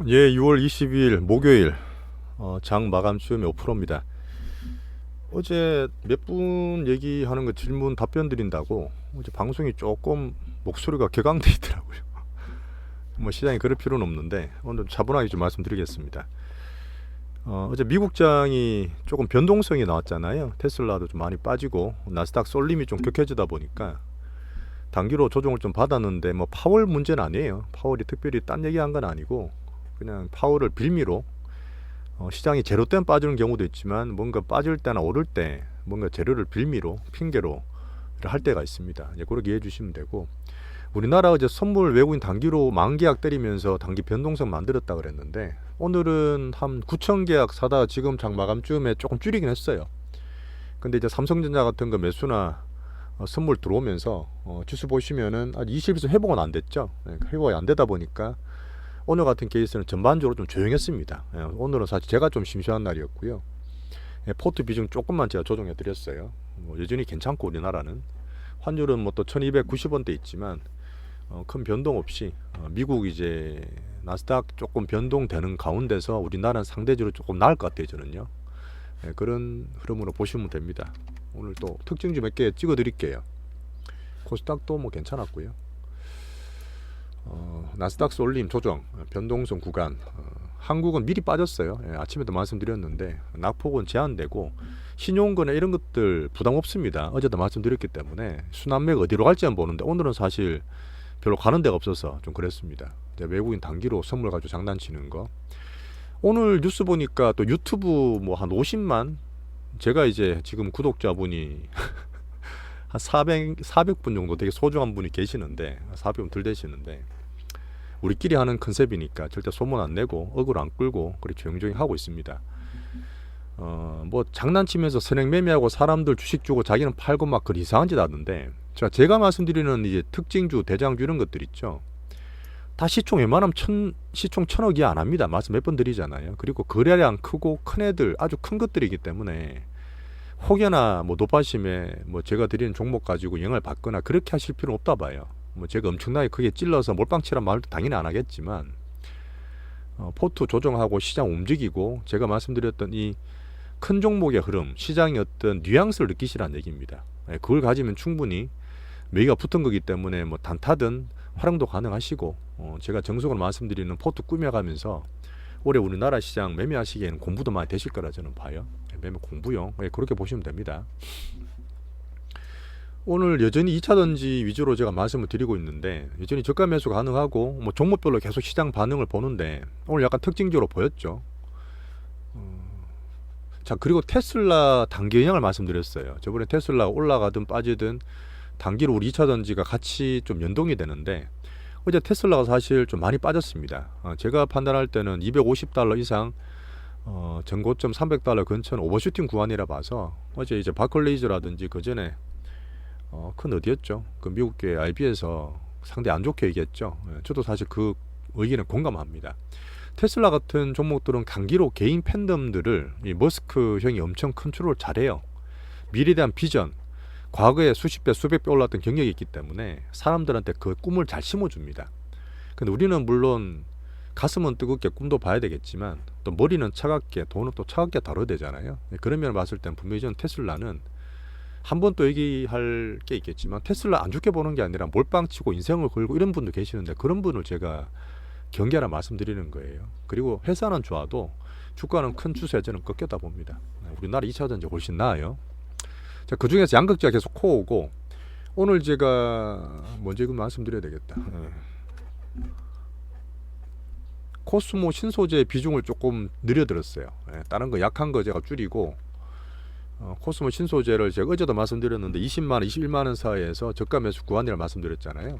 예, 6월 22일 목요일 장 마감쯤에 5%입니다. 어제 몇 분 얘기하는 거 질문 답변 드린다고 어제 방송이 조금 목소리가 격앙돼 있더라고요. 뭐 시장이 그럴 필요는 없는데 오늘 차분하게 좀 말씀드리겠습니다. 어제 미국장이 조금 변동성이 나왔잖아요. 테슬라도 좀 많이 빠지고 나스닥 쏠림이 좀 격해지다 보니까 단기로 조정을 좀 받았는데 뭐 파월 문제는 아니에요. 파월이 특별히 딴 얘기한 건 아니고 그냥 파월을 빌미로 시장이 제로 때는 빠지는 경우도 있지만 뭔가 빠질 때나 오를 때 뭔가 재료를 빌미로 핑계로 할 때가 있습니다. 이제 그렇게 이해해 주시면 되고, 우리나라 어제 선물 외국인 단기로 만 계약 때리면서 단기 변동성 만들었다 그랬는데 오늘은 한 9천 계약 사다가 지금 장 마감쯤에 조금 줄이긴 했어요. 근데 이제 삼성전자 같은 거 매수나 선물 들어오면서 지수 보시면은 아직 20에서 회복은 안 됐죠. 회복이 안 되다 보니까 오늘 같은 케이스는 전반적으로 좀 조용했습니다. 오늘은 사실 제가 좀 심심한 날이었고요. 포트 비중 조금만 제가 조정해 드렸어요. 여전히 괜찮고 우리나라는 환율은 뭐 또 1290원대 있지만 큰 변동 없이 미국 이제 나스닥 조금 변동되는 가운데서 우리나라는 상대적으로 조금 나을 것 같아요. 저는요. 그런 흐름으로 보시면 됩니다. 오늘 또 특징주 몇 개 찍어 드릴게요. 코스닥도 뭐 괜찮았고요. 나스닥 올림 조정 변동성 구간, 한국은 미리 빠졌어요. 아침에도 말씀드렸는데 낙폭은 제한되고 신용거래 이런 것들 부담 없습니다. 어제도 말씀드렸기 때문에 순환매가 어디로 갈지 안 보는데 오늘은 사실 별로 가는 데가 없어서 좀 그랬습니다. 외국인 단기로 선물 가지고 장난치는 거. 오늘 뉴스 보니까 또 유튜브 뭐 한 50만, 제가 이제 지금 구독자분이 한 400분 정도 되게 소중한 분이 계시는데 400분 덜 되시는데, 우리끼리 하는 컨셉이니까 절대 소문 안 내고 억울 안 끌고 그렇게 조용조용히 하고 있습니다. 뭐 장난치면서 선행 매매하고 사람들 주식 주고 자기는 팔고 막 그런 이상한 짓 하던데, 제가 말씀드리는 이제 특징주 대장주 이런 것들 있죠. 다 시총 웬만하면 시총 1000억 이하 안 합니다. 말씀 몇 번 드리잖아요. 그리고 거래량 크고 큰 애들 아주 큰 것들이기 때문에 혹여나 뭐 노파심에 뭐 제가 드리는 종목 가지고 영향을 받거나 그렇게 하실 필요는 없다 봐요. 뭐 제가 엄청나게 크게 찔러서 몰빵치란 말도 당연히 안 하겠지만 포트 조정하고 시장 움직이고 제가 말씀드렸던 이 큰 종목의 흐름, 시장의 어떤 뉘앙스를 느끼시라는 얘기입니다. 그걸 가지면 충분히 매기가 붙은 거기 때문에 뭐 단타든 활용도 가능하시고, 제가 정석으로 말씀드리는 포트 꾸며가면서 올해 우리나라 시장 매매하시기에는 공부도 많이 되실 거라 저는 봐요. 매매 공부용, 그렇게 보시면 됩니다. 오늘 여전히 2차전지 위주로 제가 말씀을 드리고 있는데 여전히 저가 매수 가능하고 뭐 종목별로 계속 시장 반응을 보는데 오늘 약간 특징적으로 보였죠. 자, 그리고 테슬라 단기 영향을 말씀드렸어요. 저번에 테슬라가 올라가든 빠지든 단기로 우리 2차전지가 같이 좀 연동이 되는데 어제 테슬라가 사실 좀 많이 빠졌습니다. 제가 판단할 때는 $250 이상 전고점 $300 근처는 오버슈팅 구간이라 봐서 어제 이제 바클레이즈라든지 그 전에 큰 어디였죠? 그 미국계 IB에서 상당히 안 좋게 얘기했죠. 저도 사실 그 의견에 공감합니다. 테슬라 같은 종목들은 단기로 개인 팬덤들을 이 머스크 형이 엄청 컨트롤 잘해요. 미래에 대한 비전, 과거에 수십 배 수백 배 올랐던 경력이 있기 때문에 사람들한테 그 꿈을 잘 심어줍니다. 근데 우리는 물론 가슴은 뜨겁게 꿈도 봐야 되겠지만 또 머리는 차갑게 돈은 또 차갑게 다뤄야 되잖아요. 그런 면을 봤을 땐 분명히 저는 테슬라는 한 번 또 얘기할 게 있겠지만 테슬라 안 좋게 보는 게 아니라 몰빵치고 인생을 걸고 이런 분도 계시는데 그런 분을 제가 경계하라 말씀드리는 거예요. 그리고 회사는 좋아도 주가는 큰 추세에 저는 꺾였다 봅니다. 우리나라 2차전지 훨씬 나아요. 자, 그 중에서 양극재가 계속 코오고 오늘 제가 먼저 이거 말씀드려야 되겠다. 코스모 신소재 비중을 조금 늘려들었어요. 다른 거 약한 거 제가 줄이고 코스모 신소재를 제가 어제도 말씀드렸는데 20만원, 21만원 사이에서 저가 매수 구간이라 말씀드렸잖아요.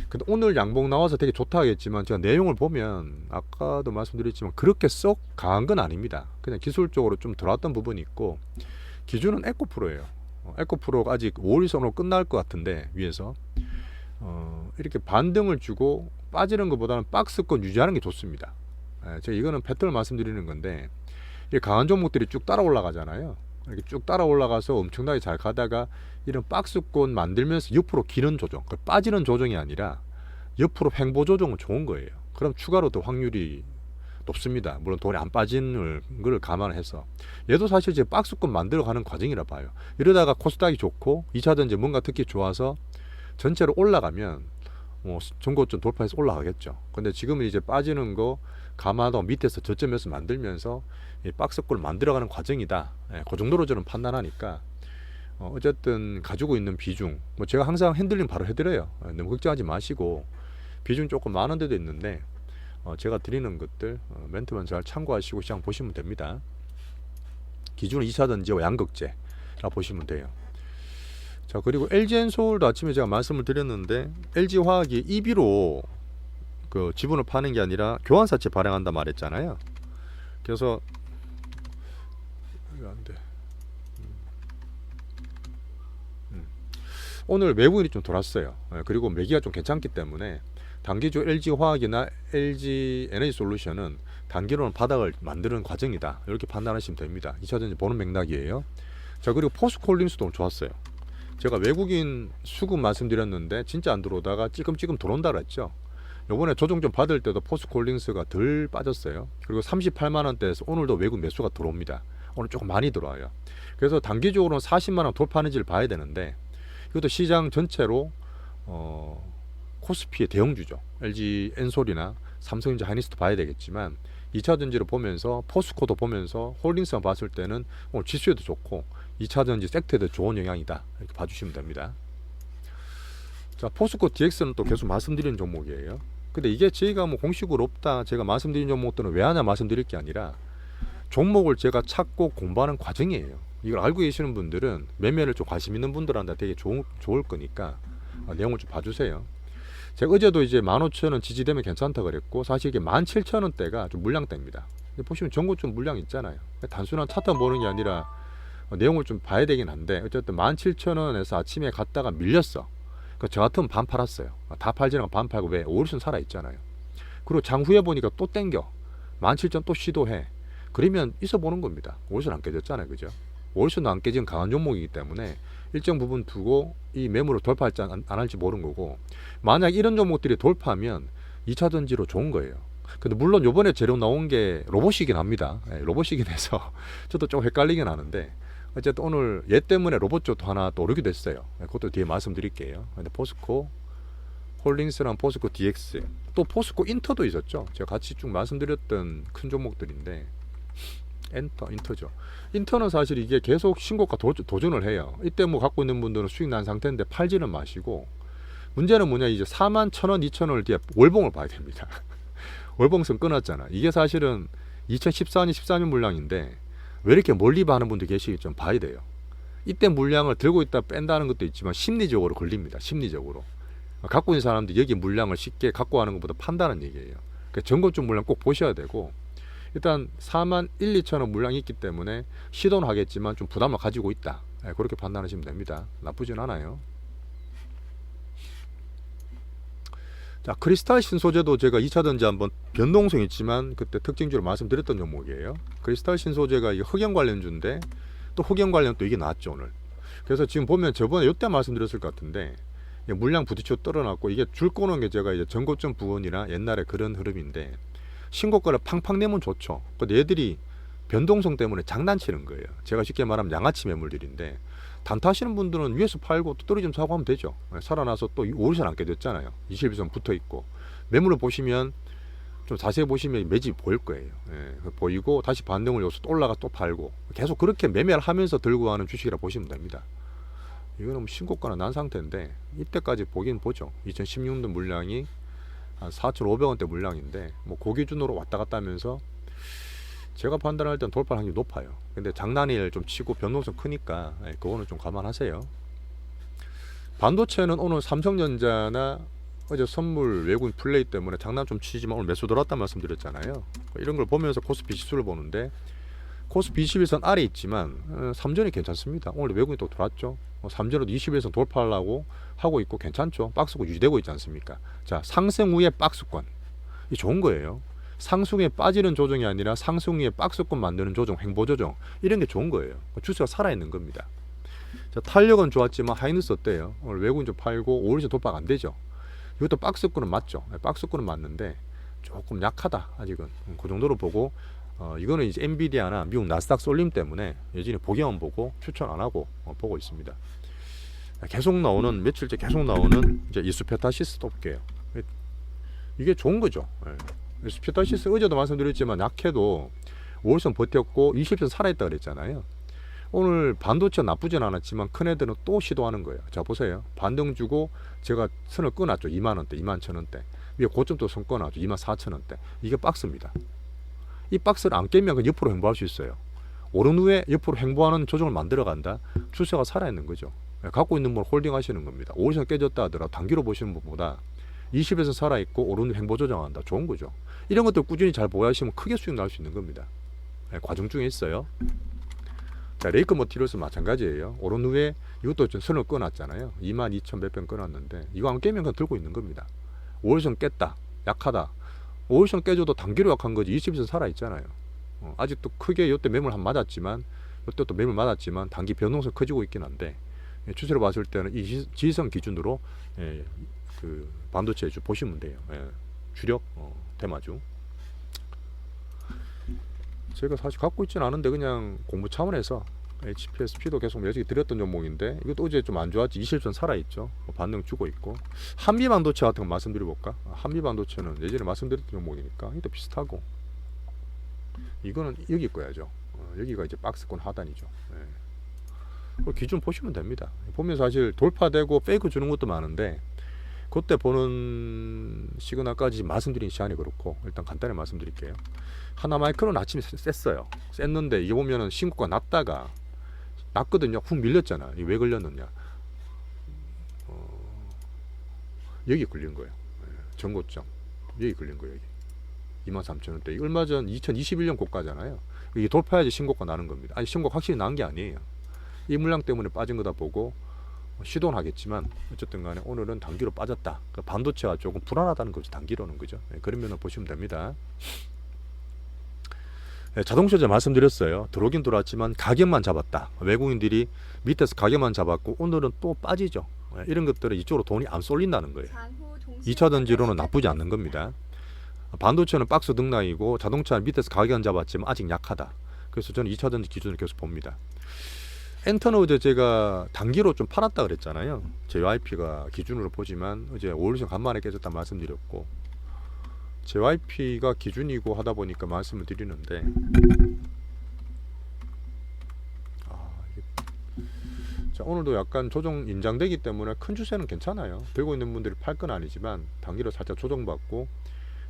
근데 오늘 양봉 나와서 되게 좋다 하겠지만 제가 내용을 보면 아까도 말씀드렸지만 그렇게 썩 강한 건 아닙니다. 그냥 기술적으로 좀 들어왔던 부분이 있고 기준은 에코프로예요. 에코프로가 아직 5일 선으로 끝날 것 같은데 위에서 이렇게 반등을 주고 빠지는 것보다는 박스권 유지하는 게 좋습니다. 제가 이거는 패턴을 말씀드리는 건데 강한 종목들이 쭉 따라 올라가잖아요. 이렇게 쭉 따라 올라가서 엄청나게 잘 가다가 이런 박스권 만들면서 옆으로 기는 조정, 빠지는 조정이 아니라 옆으로 횡보 조정은 좋은 거예요. 그럼 추가로 더 확률이 높습니다. 물론 돈이 안 빠지는 걸 감안해서. 얘도 사실 이제 박스권 만들어가는 과정이라 봐요. 이러다가 코스닥이 좋고 2차전지 뭔가 특히 좋아서 전체로 올라가면 뭐 전고점 돌파해서 올라가겠죠. 근데 지금은 이제 빠지는 거 감안하고 밑에서 저점에서 만들면서 이 박스권을 만들어가는 과정이다. 예, 그 정도로 저는 판단하니까 어쨌든 가지고 있는 비중, 뭐 제가 항상 핸들링 바로 해드려요. 너무 걱정하지 마시고 비중 조금 많은 데도 있는데 제가 드리는 것들 멘트만 잘 참고하시고 시장 보시면 됩니다. 기준은 2차전지와 양극재라 보시면 돼요. 자, 그리고 LG엔솔도 아침에 제가 말씀을 드렸는데 LG화학이 EB로 그 지분을 파는 게 아니라 교환사채 발행한다 말했잖아요. 그래서 이거 안 돼. 오늘 외국인이 좀 돌았어요. 그리고 매기가 좀 괜찮기 때문에 단기주 LG화학이나 LG에너지솔루션은 단기로는 바닥을 만드는 과정이다. 이렇게 판단하시면 됩니다. 2차전지 보는 맥락이에요. 자, 그리고 포스코홀딩스도 오늘 좋았어요. 제가 외국인 수급 말씀드렸는데 진짜 안 들어오다가 찌끔찌끔 들어온다 그랬죠. 요번에 조정 좀 받을 때도 포스코홀딩스가 덜 빠졌어요. 그리고 38만원대에서 오늘도 외국 매수가 들어옵니다. 오늘 조금 많이 들어와요. 그래서 단기적으로는 40만원 돌파하는지를 봐야 되는데 이것도 시장 전체로 코스피의 대형주죠. LG엔솔이나 삼성전자 하이닉스도 봐야 되겠지만 2차전지를 보면서 포스코도 보면서 홀딩스만 봤을 때는 오늘 지수에도 좋고 2차전지 섹터에도 좋은 영향이다. 이렇게 봐주시면 됩니다. 자, 포스코 DX는 또 계속 말씀드리는 종목이에요. 근데 이게 저희가 뭐 공식으로 없다 제가 말씀드린 종목들은 왜 하냐 말씀드릴 게 아니라 종목을 제가 찾고 공부하는 과정이에요. 이걸 알고 계시는 분들은 매매를 좀 관심 있는 분들한테 되게 좋을 거니까 내용을 좀 봐주세요. 제가 어제도 이제 15,000원 지지되면 괜찮다 그랬고 사실 이게 17,000원대가 좀 물량대입니다. 보시면 전고점 물량 있잖아요. 단순한 차트만 보는 게 아니라 내용을 좀 봐야 되긴 한데 어쨌든 17,000원에서 아침에 갔다가 밀렸어. 저 같으면 반 팔았어요. 다 팔지는 반 팔고 왜? 오르션 살아있잖아요. 그리고 장후에 보니까 또 땡겨 17,000원 또 시도해. 그러면 있어 보는 겁니다. 오르션 안 깨졌잖아요. 그죠? 오르션도 안 깨진 강한 종목이기 때문에 일정 부분 두고 이 매물을 돌파할지 안 할지 모르는 거고 만약 이런 종목들이 돌파하면 2차전지로 좋은 거예요. 근데 물론 요번에 재료 나온 게 로봇이긴 합니다. 로봇이긴 해서 저도 좀 헷갈리긴 하는데 어쨌든 오늘 얘 때문에 로봇 쪽도 하나 또 오르게 됐어요. 그것도 뒤에 말씀드릴게요. 근데 포스코 홀딩스랑 포스코 DX 또 포스코 인터도 있었죠. 제가 같이 쭉 말씀드렸던 큰 종목들인데 인터죠. 인터는 사실 이게 계속 신고가 도전을 해요. 이때 뭐 갖고 있는 분들은 수익 난 상태인데 팔지는 마시고 문제는 뭐냐 이제 41,000원, 2,000원을 뒤에 월봉을 봐야 됩니다. 월봉선 끊었잖아. 이게 사실은 2014년, 14년 물량인데 왜 이렇게 멀리 봐는 분들 계시기 좀 봐야 돼요. 이때 물량을 들고 있다 뺀다는 것도 있지만 심리적으로 걸립니다. 심리적으로. 갖고 있는 사람들이 여기 물량을 쉽게 갖고 가는 것보다 판다는 얘기예요. 그러니까 전고점 물량 꼭 보셔야 되고 일단 4만 1, 2천원 물량이 있기 때문에 시도는 하겠지만 좀 부담을 가지고 있다. 그렇게 판단하시면 됩니다. 나쁘진 않아요. 자, 크리스탈 신소재도 제가 2차전지 한번 변동성 있지만 그때 특징주로 말씀드렸던 종목이에요. 크리스탈 신소재가 이게 흑연 관련주인데 또 흑연 관련 또 이게 나왔죠 오늘. 그래서 지금 보면 저번에 이때 말씀드렸을 것 같은데 물량 부딪혀 떨어놨고 이게 줄 거는 게 제가 이제 전고점 부근이나 옛날에 그런 흐름인데 신고가를 팡팡 내면 좋죠. 근데 얘들이 변동성 때문에 장난치는 거예요. 제가 쉽게 말하면 양아치 매물들인데 단타하시는 분들은 위에서 팔고 또 떨어지면 사고 하면 되죠. 살아나서 또 오르션 안 깨졌잖아요. 21선 붙어 있고 매물을 보시면 좀 자세히 보시면 매집이 보일 거예요. 보이고 다시 반등을 여기서 또 올라가 또 팔고 계속 그렇게 매매를 하면서 들고 가는 주식이라 보시면 됩니다. 이거는 뭐 신고가는 난 상태인데 이때까지 보긴 보죠. 2016년 물량이 한 4,500원대 물량인데 뭐 그 기준으로 왔다 갔다 하면서 제가 판단할 땐 돌파 확률이 높아요. 근데 장난일 좀 치고 변동성 크니까 그거는 좀 감안하세요. 반도체는 오늘 삼성전자나 어제 선물 외국인 플레이 때문에 장난 좀 치지만 오늘 매수 들어왔다 말씀드렸잖아요. 이런 걸 보면서 코스피 지수를 보는데 코스피 21선 아래 있지만 삼전이 괜찮습니다. 오늘 외국인 또 들어왔죠. 삼전으로 21선 돌파하려고 하고 있고 괜찮죠. 박스권 유지되고 있지 않습니까? 자, 상승 후에 박스권 이 좋은 거예요. 상승에 빠지는 조정이 아니라 상승 후에 박스권 만드는 조정, 횡보 조정 이런 게 좋은 거예요. 주수가 살아있는 겁니다. 자, 탄력은 좋았지만 하이닉스 어때요? 오늘 외국인 좀 팔고 오르션 돌파가 안 되죠. 이것도 박스권은 맞죠. 박스권은 맞는데 조금 약하다 아직은. 그 정도로 보고 이거는 이제 엔비디아나 미국 나스닥 쏠림 때문에 여전히 보기만 보고 추천 안 하고 보고 있습니다. 계속 나오는 며칠째 계속 나오는 이제 이수페타시스 볼게요. 이게 좋은 거죠. 이수페타시스 어제도 말씀드렸지만 약해도 5일선 버텼고 20선 살아있다 그랬잖아요. 오늘 반도체 나쁘진 않았지만 큰 애들은 또 시도하는 거예요. 자 보세요. 반등 주고 제가 선을 끊었죠. 2만원대 21,000원대 위에 고점 또 선 끊어놨죠. 24,000원대. 이게 박스입니다. 이 박스를 안 깨면 그 옆으로 횡보할 수 있어요. 오른 후에 옆으로 횡보하는 조정을 만들어 간다. 추세가 살아있는 거죠. 갖고 있는 걸 홀딩 하시는 겁니다. 5일선 깨졌다 하더라도 단기로 보시는 분보다 20에서 살아있고 오른 후 횡보 조정한다. 좋은 거죠. 이런 것들 꾸준히 잘 보유하시면 크게 수익 날 수 있는 겁니다. 과정 중에 있어요. 자, 레이크 머티리얼스 마찬가지예요. 오른 후에 이것도 좀 선을 끊었잖아요. 22,000 몇 번 끊었는데 이거 안 깨면 그냥 들고 있는 겁니다. 5일선 깼다. 약하다. 5일선 깨져도 단기로 약한 거지 20일선 살아있잖아요. 아직도 크게 이때 매물 한 맞았지만 이때 또 매물 맞았지만 단기 변동성 커지고 있긴 한데 추세로 봤을 때는 이 지지선 기준으로 그 반도체 주 보시면 돼요. 주력 테마주. 제가 사실 갖고 있지는 않은데 그냥 공부 차원에서 HPSP도 계속 매수기 드렸던 종목인데 이것도 어제 좀 안 좋았지. 20선 살아있죠. 반등 주고 있고. 한미반도체 같은 거 말씀드려볼까? 한미반도체는 예전에 말씀드렸던 종목이니까 이것도 비슷하고 이거는 여기 거야죠. 여기가 이제 박스권 하단이죠. 기준 보시면 됩니다. 보면 사실 돌파되고 페이크 주는 것도 많은데 그때 보는 시그널까지 말씀드린 시간이 그렇고 일단 간단히 말씀드릴게요. 하나마이크로는 아침에 셌어요. 셌는데 이게 보면은 신고가 났다가 났거든요. 훅 밀렸잖아. 이게 왜 걸렸느냐? 여기 걸린 거예요. 전고점 여기 걸린 거예요. 여기 23,000원대. 얼마 전 2021년 고가잖아요. 이게 돌파해야지 신고가 나는 겁니다. 아니 신고가 확실히 난 게 아니에요. 이 물량 때문에 빠진 거다 보고 시도는 하겠지만 어쨌든 간에 오늘은 단기로 빠졌다. 그러니까 반도체가 조금 불안하다는 거죠. 단기로는 그죠. 그런 면을 보시면 됩니다. 자동차제 말씀드렸어요. 들어오긴 들어왔지만 가격만 잡았다. 외국인들이 밑에서 가격만 잡았고 오늘은 또 빠지죠. 이런 것들은 이쪽으로 돈이 안 쏠린다는 거예요. 2차 전지로는 나쁘지 않는 겁니다. 반도체는 박스 등락이고 자동차 밑에서 가격은 잡았지만 아직 약하다. 그래서 저는 2차 전지 기준을 계속 봅니다. 엔터는 어제 제가 단기로 좀 팔았다 그랬잖아요. JYP가 기준으로 보지만 어제 5일선 간만에 깨졌다 말씀드렸고 JYP가 기준이고 하다 보니까 말씀을 드리는데 자, 오늘도 약간 조정 인장되기 때문에 큰 추세는 괜찮아요. 들고 있는 분들이 팔 건 아니지만 단기로 살짝 조정받고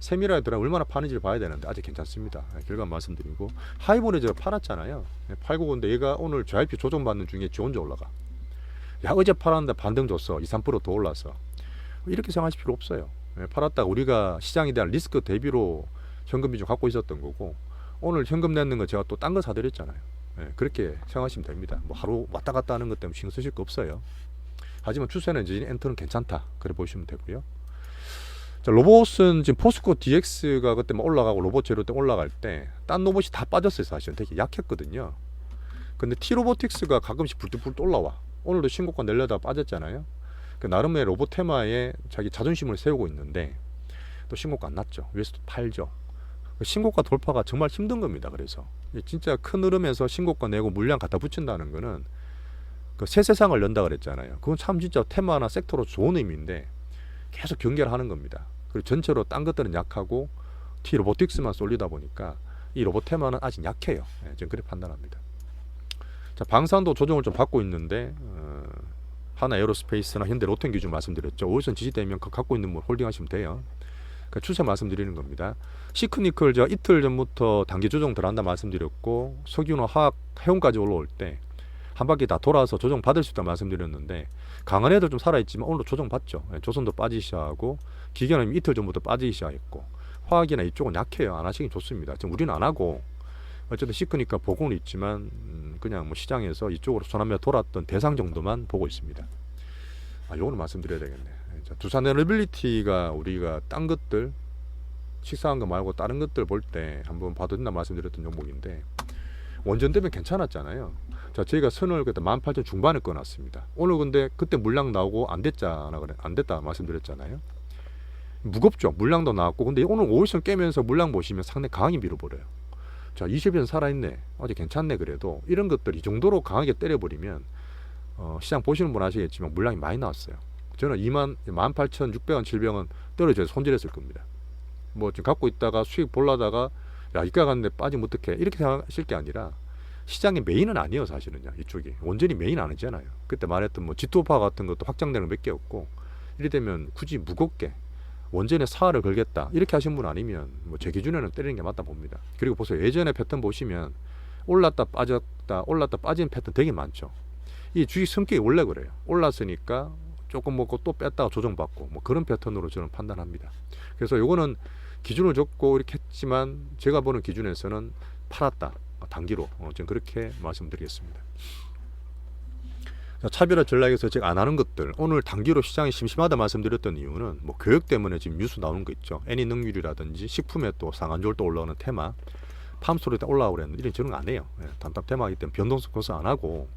세미라이드라 얼마나 파는지를 봐야 되는데 아직 괜찮습니다. 결과 말씀드리고 하이볼에 제가 팔았잖아요. 팔고 근데 얘가 오늘 JYP 조정받는 중에 지 혼자 올라가. 야 어제 팔았는데 반등 줬어. 2, 3%더 올라서. 이렇게 생각하실 필요 없어요. 팔았다가 우리가 시장에 대한 리스크 대비로 현금 비중 갖고 있었던 거고 오늘 현금 내는 거 제가 또 딴 거 사드렸잖아요. 그렇게 생각하시면 됩니다. 뭐 하루 왔다 갔다 하는 것 때문에 신경 쓰실 거 없어요. 하지만 추세는 이제 엔터는 괜찮다. 그래 보시면 되고요. 자, 로봇은 지금 포스코 DX가 그때 막 올라가고 로봇 재료 때 올라갈 때 딴 로봇이 다 빠졌어요. 사실은 되게 약했거든요. 근데 T로보틱스가 가끔씩 불뚝불뚝 올라와. 오늘도 신고가 내려다 빠졌잖아요. 그 나름의 로봇 테마에 자기 자존심을 세우고 있는데 또 신고가 안 났죠. 위에서 또 팔죠. 신고가 돌파가 정말 힘든 겁니다. 그래서 진짜 큰 흐름에서 신고가 내고 물량 갖다 붙인다는 거는 그 새 세상을 연다 그랬잖아요. 그건 참 진짜 테마나 섹터로 좋은 의미인데 계속 경계를 하는 겁니다. 그리고 전체로 딴 것들은 약하고 T로보틱스만 쏠리다 보니까 이 로봇 테마는 아직 약해요. 저는 그렇게 판단합니다. 자, 방산도 조정을 좀 받고 있는데 하나 에어로스페이스나 현대 로텐 기준 말씀드렸죠. 5일선 지지되면 갖고 있는 분 홀딩하시면 돼요. 그러니까 추세 말씀드리는 겁니다. 시크니컬 제가 이틀 전부터 단기 조정 들어간다 말씀드렸고 석유나 화학, 해운까지 올라올 때 한 바퀴 다 돌아서 조정 받을 수 있다 말씀드렸는데 강한 애들 좀 살아있지만 오늘도 조정 받죠. 조선도 빠지기 시작하고 기계는 이틀 전부터 빠지기 시작했고 화학이나 이쪽은 약해요. 안 하시기 좋습니다. 지금 우리는 안 하고 어쨌든 시크니까 보고는 있지만 그냥 뭐 시장에서 이쪽으로 손하며 돌았던 대상 정도만 보고 있습니다. 요거는 말씀드려야 되겠네. 자, 두산 에너빌리티가 우리가 딴 것들 식사한 거 말고 다른 것들 볼 때 한번 봐도 된다 말씀드렸던 종목인데 원전 되면 괜찮았잖아요. 자, 저희가 선을 그때 18,000 중반에 꺼놨습니다. 오늘 근데 그때 물량 나오고 안 됐다 말씀드렸잖아요. 무겁죠. 물량도 나왔고. 근데 오늘 5일선 깨면서 물량 보시면 상당히 강하게 밀어버려요. 자, 20일 살아있네. 어제 괜찮네. 그래도 이런 것들 이 정도로 강하게 때려버리면 시장 보시는 분 아시겠지만 물량이 많이 나왔어요. 저는 18,600원, 700원 떨어져서 손질했을 겁니다. 뭐 지금 갖고 있다가 수익 볼라다가 야 이까 갔는데 빠지면 어떡해 이렇게 생각하실 게 아니라 시장의 메인은 아니에요. 사실은요. 이쪽이 원전이 메인 아니잖아요. 그때 말했던 뭐 G2파 같은 것도 확장되는 몇 개 없고 이래 되면 굳이 무겁게 원전에 사활을 걸겠다 이렇게 하신 분 아니면 뭐 제 기준에는 때리는 게 맞다 봅니다. 그리고 보세요. 예전에 패턴 보시면 올랐다 빠졌다 올랐다 빠진 패턴 되게 많죠. 이 주식 성격이 원래 그래요. 올랐으니까 조금 먹고 또 뺐다가 조정받고 뭐 그런 패턴으로 저는 판단합니다. 그래서 요거는 기준을 줬고 이렇게 했지만 제가 보는 기준에서는 팔았다. 단기로 좀 그렇게 말씀드리겠습니다. 차별화 전략에서 제가 안 하는 것들 오늘 단기로 시장이 심심하다 말씀드렸던 이유는 뭐 교육 때문에 지금 뉴스 나오는 거 있죠. 애니 능률이라든지 식품에 또 상한주를 또 올라오는 테마 팜스토리 올라오고 그랬는데 이런 저는 안 해요. 단답 테마이기 때문에 변동성 코스 안 하고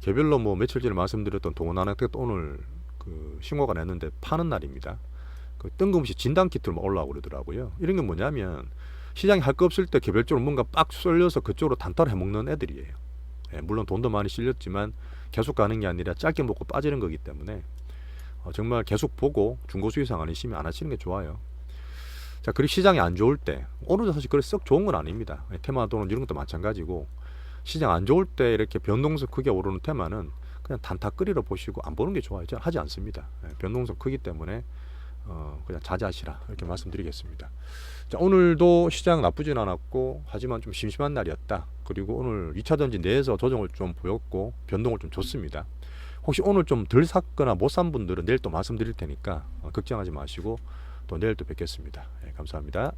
개별로 뭐 며칠 전에 말씀드렸던 동원하는 또 오늘 그 신고가 냈는데 파는 날입니다. 그 뜬금없이 진단 키트로 올라오고 그러더라고요. 이런 게 뭐냐면 시장이 할 거 없을 때 개별적으로 뭔가 빡 쏠려서 그쪽으로 단타를 해먹는 애들이에요. 물론 돈도 많이 실렸지만 계속 가는 게 아니라 짧게 먹고 빠지는 거기 때문에 정말 계속 보고 중고 수익상 아니시면 안 하시는 게 좋아요. 자, 그리고 시장이 안 좋을 때 오늘도 사실 그래 썩 좋은 건 아닙니다. 테마도는 이런 것도 마찬가지고 시장 안 좋을 때 이렇게 변동성 크게 오르는 테마는 그냥 단타 끓이러 보시고 안 보는 게 좋아요. 저는 하지 않습니다. 변동성 크기 때문에 그냥 자제하시라 이렇게 말씀드리겠습니다. 자, 오늘도 시장 나쁘진 않았고 하지만 좀 심심한 날이었다. 그리고 오늘 2차전지 내에서 조정을 좀 보였고 변동을 좀 줬습니다. 혹시 오늘 좀 덜 샀거나 못 산 분들은 내일 또 말씀드릴 테니까 걱정하지 마시고 또 내일 또 뵙겠습니다. 감사합니다.